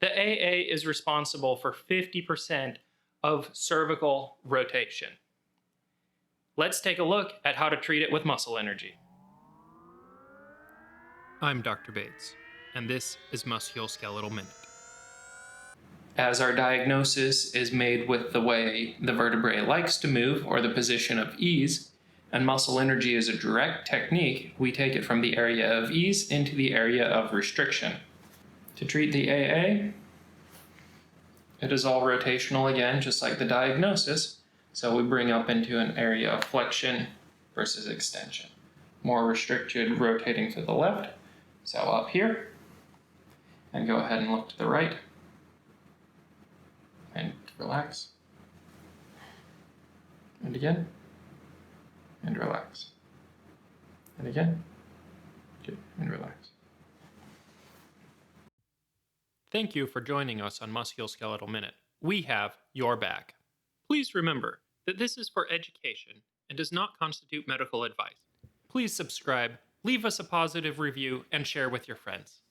The AA is responsible for 50% of cervical rotation. Let's take a look at how to treat it with muscle energy. I'm Dr. Bates, and this is Musculoskeletal Minute. As our diagnosis is made with the way the vertebrae likes to move or the position of ease, and muscle energy is a direct technique, we take it from the area of ease into the area of restriction. To treat the AA, it is all rotational again, just like the diagnosis, so we bring up into an area of flexion versus extension. More restricted, rotating to the left, so up here, and go ahead and look to the right, and relax, and again, and relax, and again, and relax. Thank you for joining us on Musculoskeletal Minute. We have your back. Please remember that this is for education and does not constitute medical advice. Please subscribe, leave us a positive review, and share with your friends.